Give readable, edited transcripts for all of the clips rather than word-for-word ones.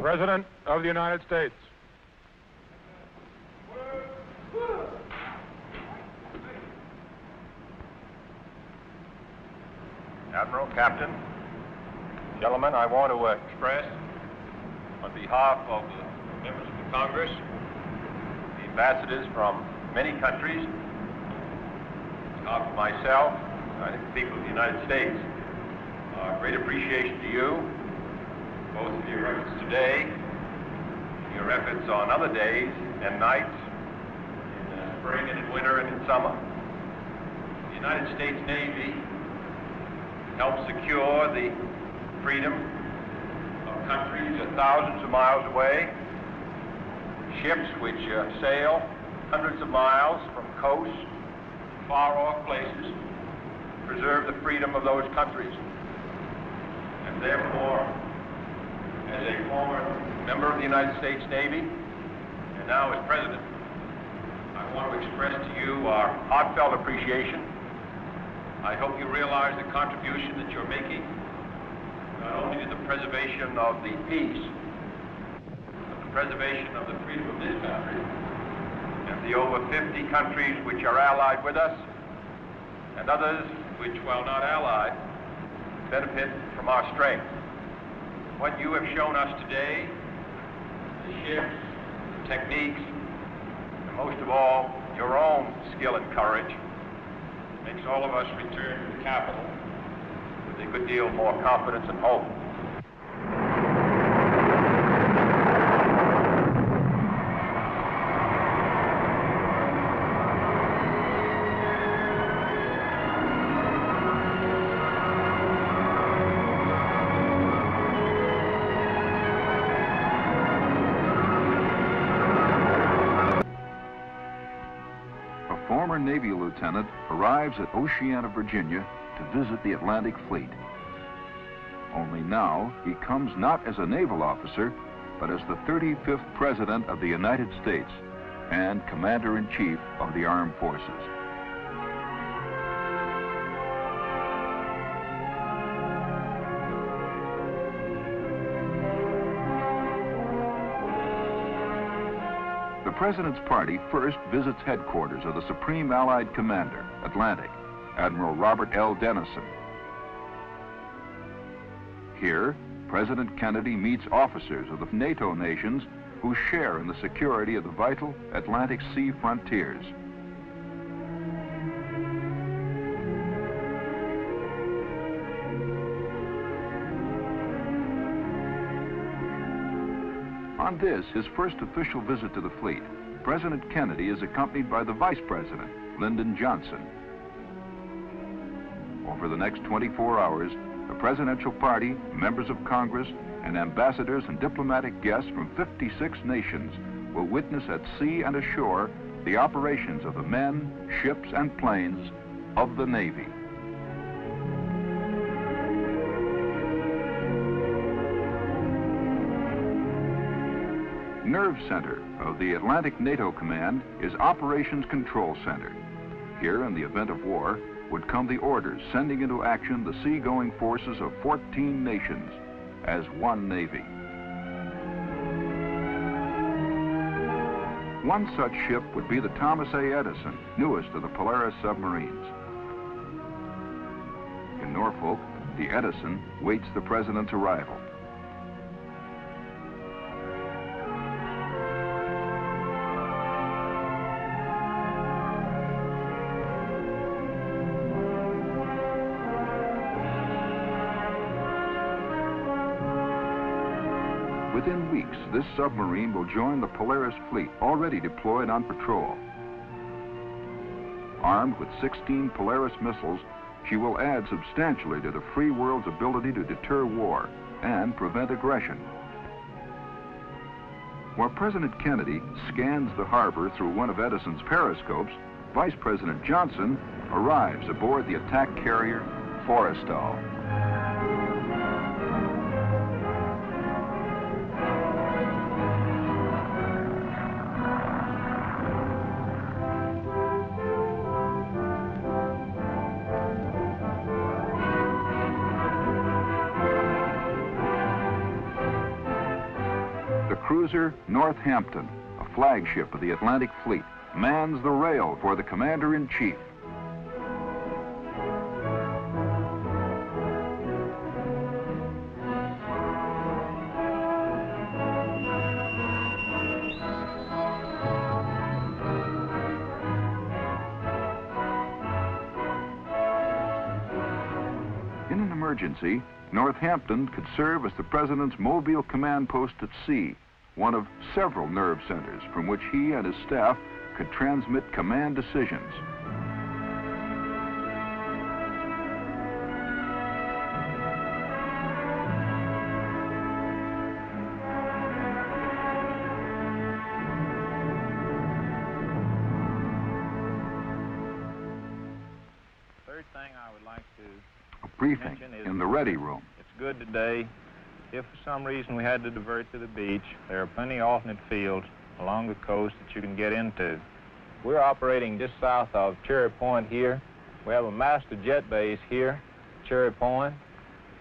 President of the United States. Admiral, Captain, gentlemen, I want to express, on behalf of the members of the Congress, the ambassadors from many countries, on behalf of myself, and the people of the United States, great appreciation to you, both of your efforts today, your efforts on other days and nights, in spring and in winter and in summer. The United States Navy helps secure the freedom of countries thousands of miles away, ships which sail hundreds of miles from coasts, far-off places, preserve the freedom of those countries. And therefore, as a former member of the United States Navy, and now as President, I want to express to you our heartfelt appreciation. I hope you realize the contribution that you're making, not only to the preservation of the peace, but the preservation of the freedom of this country, and the over 50 countries which are allied with us, and others which, while not allied, benefit from our strength. What you have shown us today, the ships, the techniques, and most of all, your own skill and courage, makes all of us return to the Capitol with a good deal more confidence and hope. Former Navy lieutenant arrives at Oceana, Virginia to visit the Atlantic Fleet. Only now he comes not as a naval officer, but as the 35th President of the United States and Commander-in-Chief of the Armed Forces. The President's party first visits headquarters of the Supreme Allied Commander, Atlantic, Admiral Robert L. Dennison. Here, President Kennedy meets officers of the NATO nations who share in the security of the vital Atlantic sea frontiers. On this, his first official visit to the fleet, President Kennedy is accompanied by the Vice President, Lyndon Johnson. Over the next 24 hours, the presidential party, members of Congress, and ambassadors and diplomatic guests from 56 nations will witness at sea and ashore the operations of the men, ships, and planes of the Navy. Nerve center of the Atlantic NATO Command is Operations Control Center. Here, in the event of war, would come the orders sending into action the seagoing forces of 14 nations as one Navy. One such ship would be the Thomas A. Edison, newest of the Polaris submarines. In Norfolk, the Edison waits the President's arrival. Within weeks, this submarine will join the Polaris fleet already deployed on patrol. Armed with 16 Polaris missiles, she will add substantially to the free world's ability to deter war and prevent aggression. While President Kennedy scans the harbor through one of Edison's periscopes, Vice President Johnson arrives aboard the attack carrier Forrestal. The cruiser Northampton, a flagship of the Atlantic Fleet, mans the rail for the Commander-in-Chief. In an emergency, Northampton could serve as the President's mobile command post at sea, one of several nerve centers from which he and his staff could transmit command decisions. Third thing I would like to A briefing in the ready room. It's good today. If for some reason we had to divert to the beach, there are plenty of alternate fields along the coast that you can get into. We're operating just south of Cherry Point here. We have a master jet base here, Cherry Point.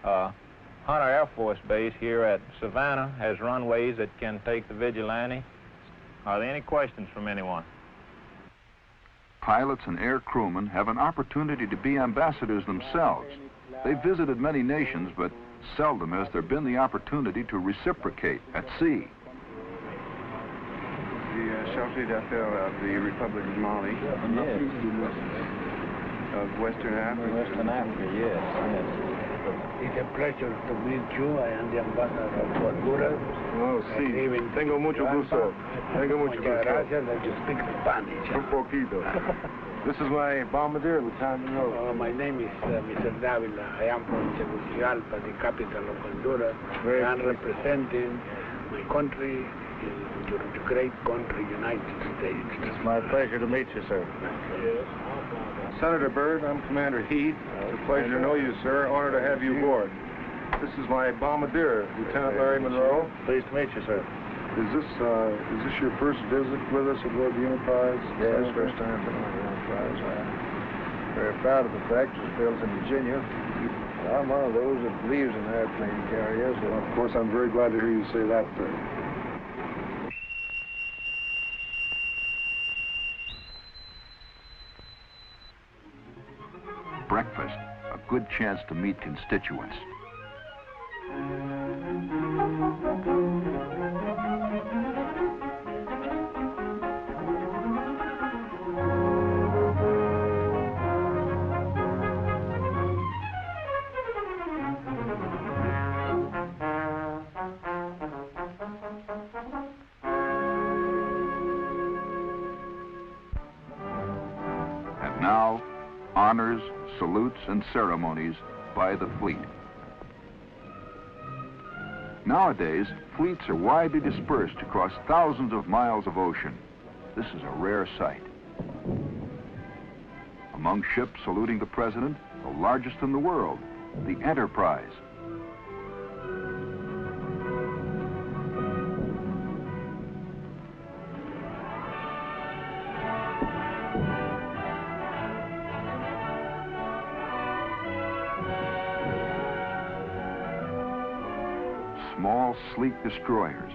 Hunter Air Force Base here at Savannah has runways that can take the Vigilante. Are there any questions from anyone? Pilots and air crewmen have an opportunity to be ambassadors themselves. They've visited many nations, but seldom has there been the opportunity to reciprocate at sea. The chargé d'affaires of the Republic of Mali. Yes. Of Western Africa. Western Africa, yes. It's a pleasure to meet you. I am the ambassador of Honduras. Oh, sí. Tengo mucho gusto. Tengo mucho Muchas gusto. gracias. I just speak Spanish. Un poquito. This is my bombardier, Lieutenant Monroe. My name is Mr. Davila. I am from Tegucigalpa, the capital of Honduras. I am representing my country in the great country, United States. It's my pleasure to meet you, sir. Senator Byrd, I'm Commander Heath. It's a pleasure to know you, sir. Honor to have you aboard. This is my bombardier, Lieutenant Larry Monroe. Pleased to meet you, sir. Is this your first visit with us aboard the Enterprise? Yes, first time for the Enterprise. I'm very proud of the fact it was built in Virginia. I'm one of those that believes in airplane carriers. Well, of course, I'm very glad to hear you say that, sir. Breakfast, a good chance to meet constituents. And now, honors, salutes, and ceremonies by the fleet. Nowadays, fleets are widely dispersed across thousands of miles of ocean. This is a rare sight. Among ships saluting the President, the largest in the world, the Enterprise. Small, sleek destroyers.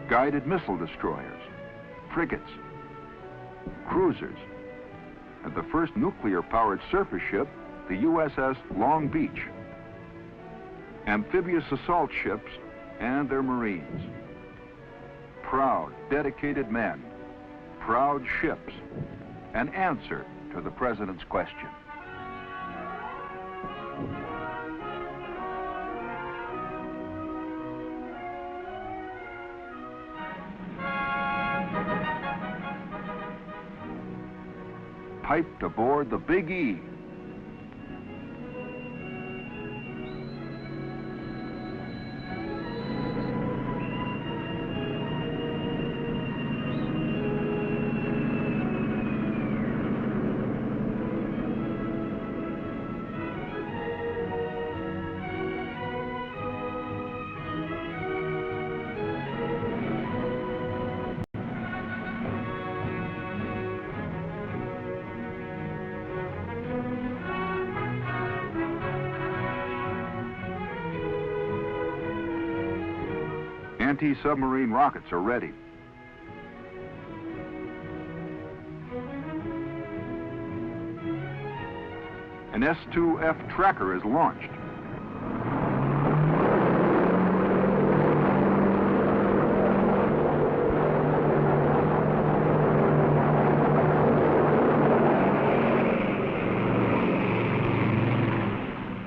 Guided missile destroyers, frigates, cruisers, and the first nuclear-powered surface ship, the USS Long Beach. Amphibious assault ships and their Marines. Proud, dedicated men, proud ships, an answer to the President's question. Piped aboard the Big E. Anti-submarine rockets are ready. An S-2F tracker is launched.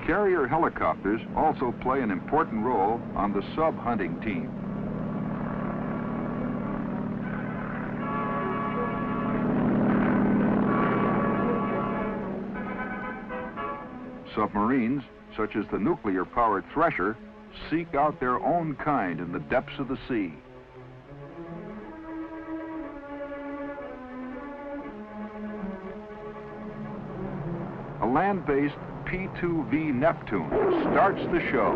Carrier helicopters also play an important role on the sub-hunting team. Submarines, such as the nuclear-powered Thresher, seek out their own kind in the depths of the sea. A land-based P-2V Neptune starts the show.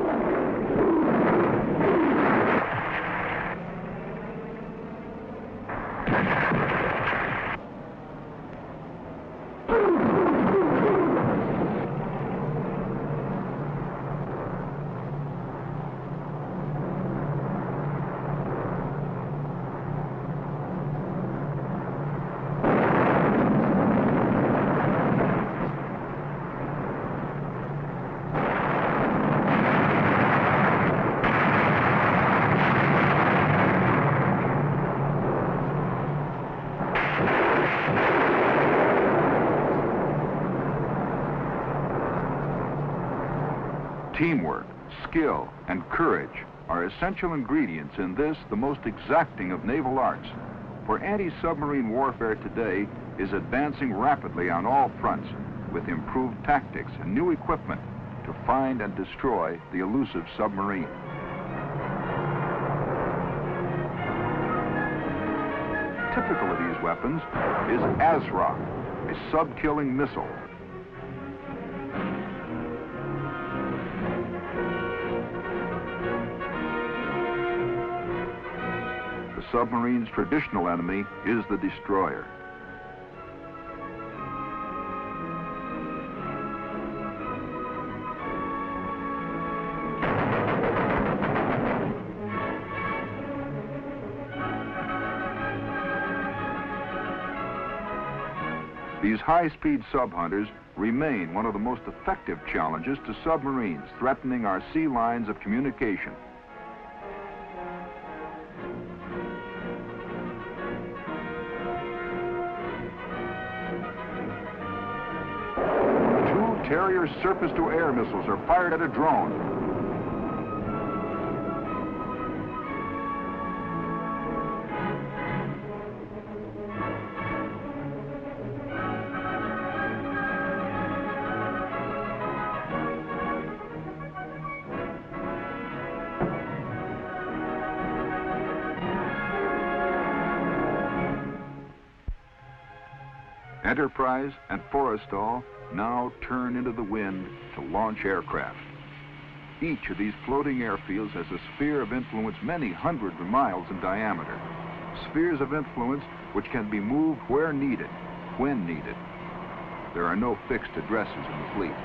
Teamwork, skill, and courage are essential ingredients in this, the most exacting of naval arts. For anti-submarine warfare today is advancing rapidly on all fronts with improved tactics and new equipment to find and destroy the elusive submarine. Typical of these weapons is ASROC, a sub-killing missile. The submarine's traditional enemy is the destroyer. These high-speed sub-hunters remain one of the most effective challenges to submarines threatening our sea lines of communication. Two Terrier surface-to-air missiles are fired at a drone. Enterprise and Forrestal now turn into the wind to launch aircraft. Each of these floating airfields has a sphere of influence many hundred miles in diameter. Spheres of influence which can be moved where needed, when needed. There are no fixed addresses in the fleet.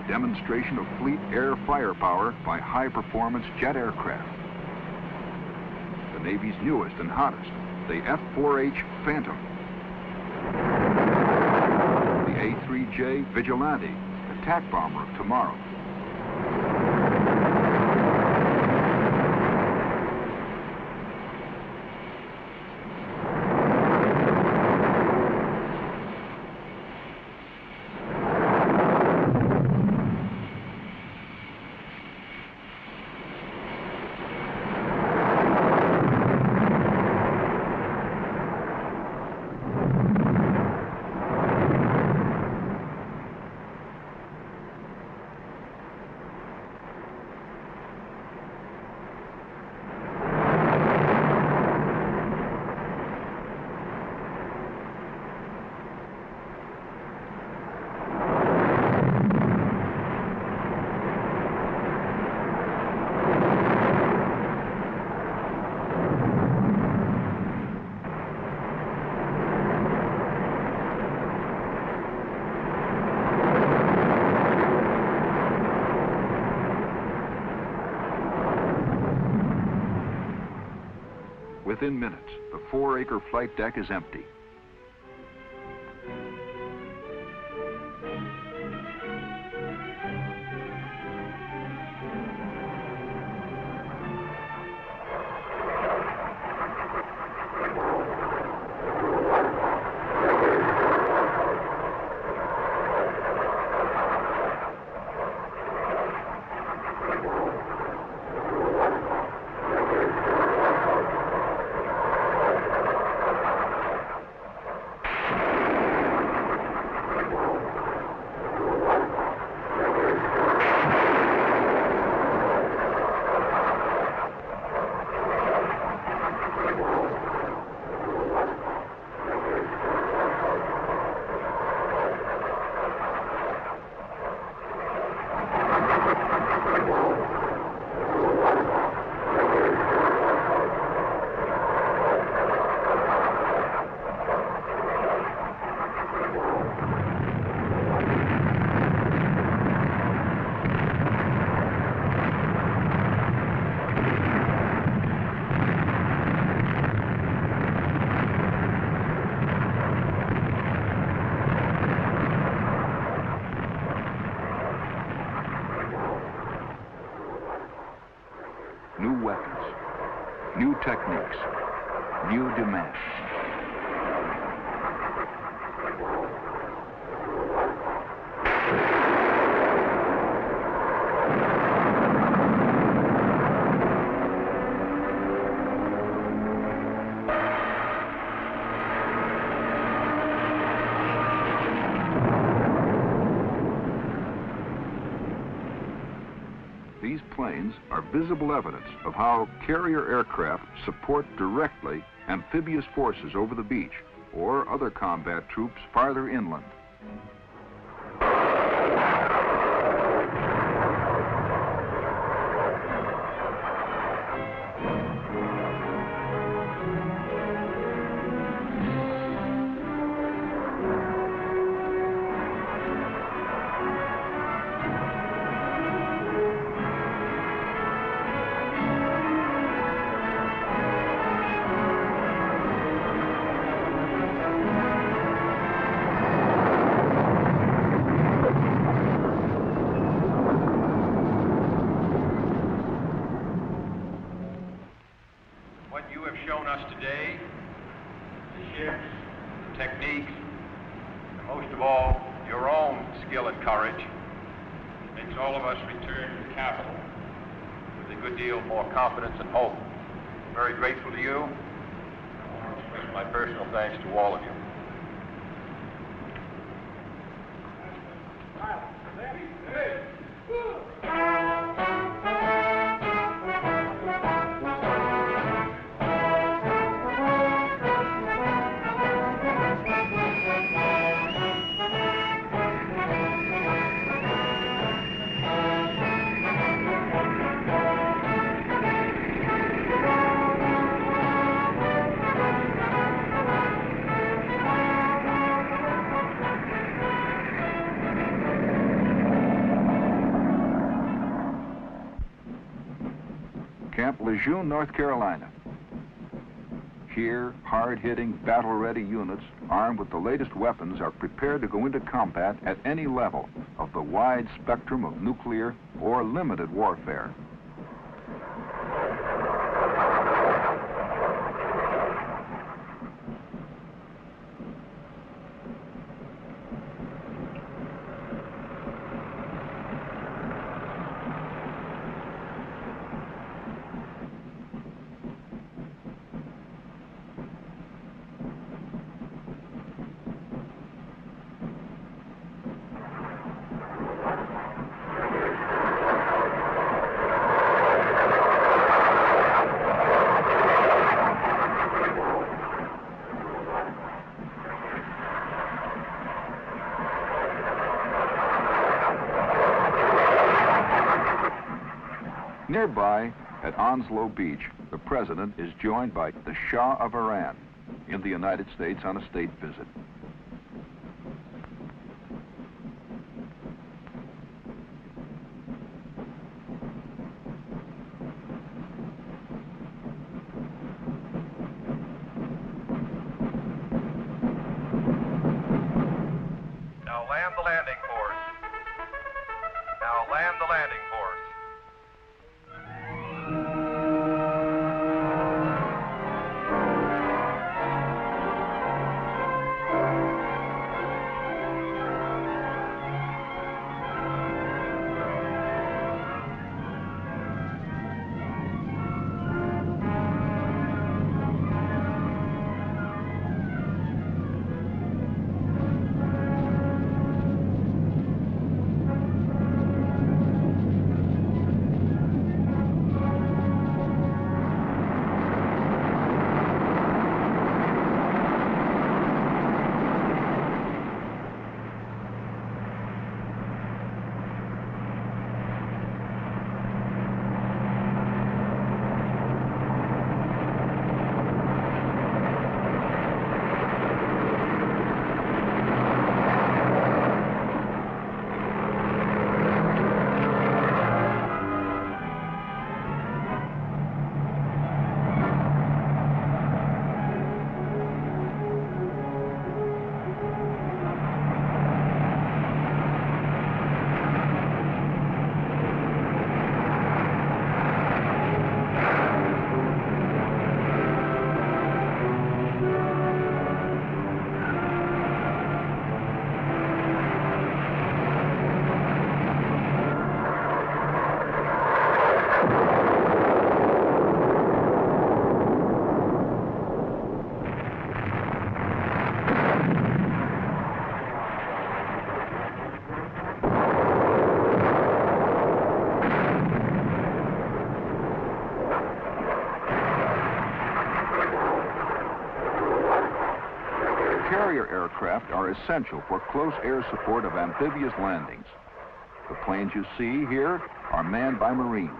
A demonstration of fleet air firepower by high-performance jet aircraft. The Navy's newest and hottest, the F-4H Phantom. The A-3J Vigilante, attack bomber of tomorrow. Within minutes, the 4-acre flight deck is empty. New weapons, new techniques, new demands. These planes are visible evidence of how carrier aircraft support directly amphibious forces over the beach or other combat troops farther inland. What you have shown us today, the ships, the techniques, and most of all, your own skill and courage, makes all of us return to the capital with a good deal more confidence and hope. I'm very grateful to you. I want to express my personal thanks to all of you. Camp Lejeune, North Carolina. Here, hard-hitting, battle-ready units armed with the latest weapons are prepared to go into combat at any level of the wide spectrum of nuclear or limited warfare. Nearby, at Anzio Beach, the president is joined by the Shah of Iran in the United States on a state visit. land the landing force. Now land the landing force. Carrier aircraft are essential for close air support of amphibious landings. The planes you see here are manned by Marines.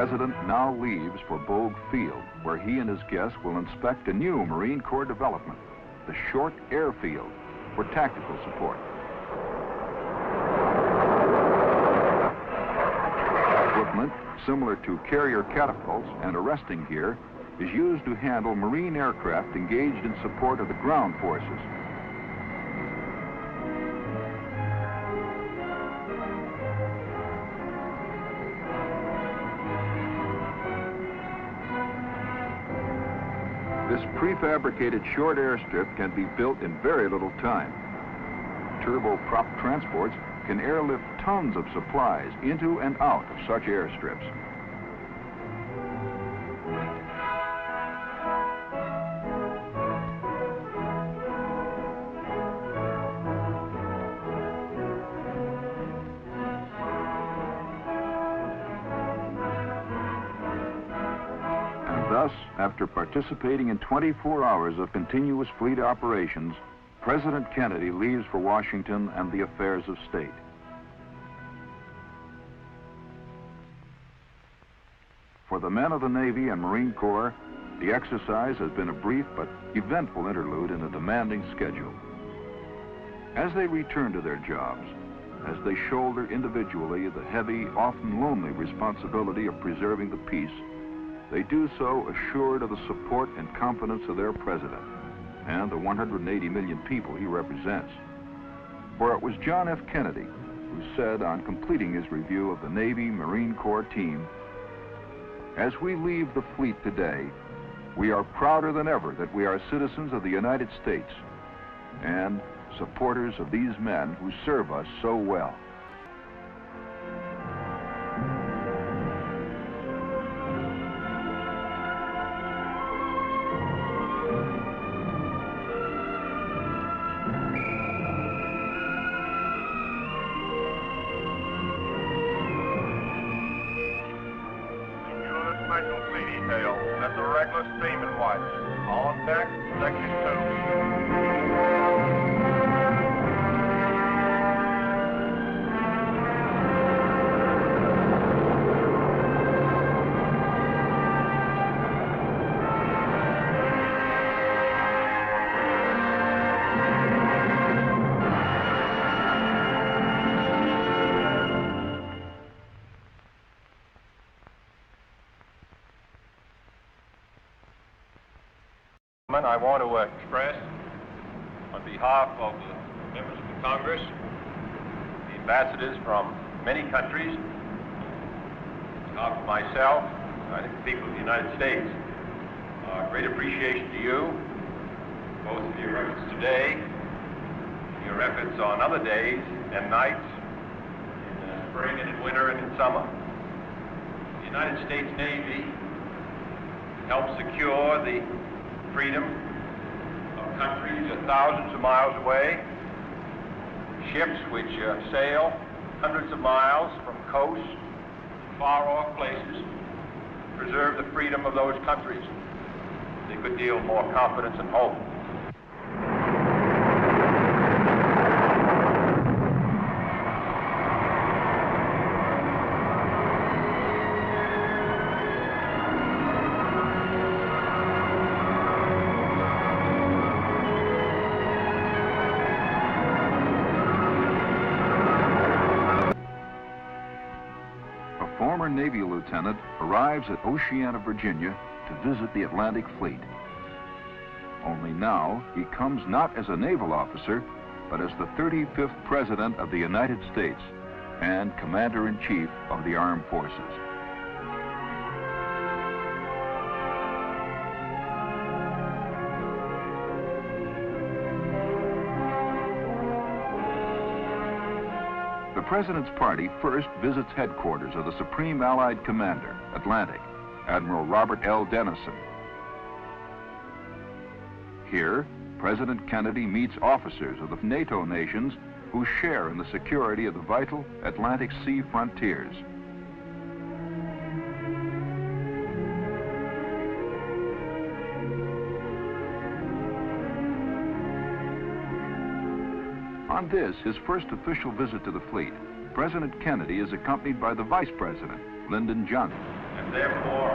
The President now leaves for Bogue Field, where he and his guests will inspect a new Marine Corps development, the Short Airfield, for tactical support. Equipment similar to carrier catapults and arresting gear is used to handle Marine aircraft engaged in support of the ground forces. This prefabricated short airstrip can be built in very little time. Turboprop transports can airlift tons of supplies into and out of such airstrips. After participating in 24 hours of continuous fleet operations, President Kennedy leaves for Washington and the affairs of state. For the men of the Navy and Marine Corps, the exercise has been a brief but eventful interlude in a demanding schedule. As they return to their jobs, as they shoulder individually the heavy, often lonely responsibility of preserving the peace, they do so assured of the support and confidence of their president and the 180 million people he represents. For it was John F. Kennedy who said on completing his review of the Navy Marine Corps team, "As we leave the fleet today, we are prouder than ever that we are citizens of the United States and supporters of these men who serve us so well." Special fleet detail. That's a reckless steaming watch. On deck, section 2. I want to express, on behalf of the members of the Congress, the ambassadors from many countries, on behalf of myself, I think the people of the United States, great appreciation to you, both of your efforts today, your efforts on other days and nights, in spring and in winter and in summer. The United States Navy helped secure the freedom of countries thousands of miles away, ships which sail hundreds of miles from coasts to far-off places, preserve the freedom of those countries with a good deal more confidence and hope. Former Navy lieutenant arrives at Oceana, Virginia to visit the Atlantic Fleet. Only now he comes not as a naval officer, but as the 35th President of the United States and Commander-in-Chief of the Armed Forces. The President's party first visits headquarters of the Supreme Allied Commander, Atlantic, Admiral Robert L. Dennison. Here, President Kennedy meets officers of the NATO nations who share in the security of the vital Atlantic Sea frontiers. On this, his first official visit to the fleet, President Kennedy is accompanied by the Vice President, Lyndon Johnson. And therefore,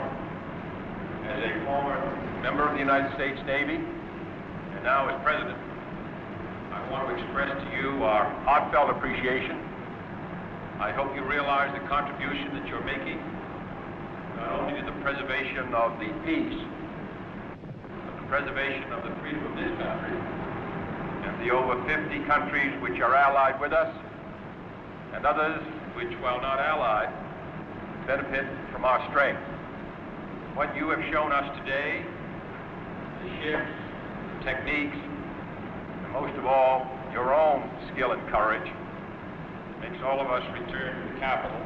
as a former member of the United States Navy, and now as President, I want to express to you our heartfelt appreciation. I hope you realize the contribution that you're making, not only to the preservation of the peace, but the preservation of the freedom of this country, and the over 50 countries which are allied with us, and others which, while not allied, benefit from our strength. What you have shown us today, the ships, the techniques, and most of all, your own skill and courage, makes all of us return to the capital.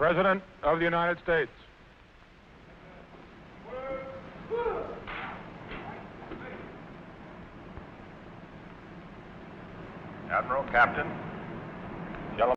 President of the United States. Admiral, Captain,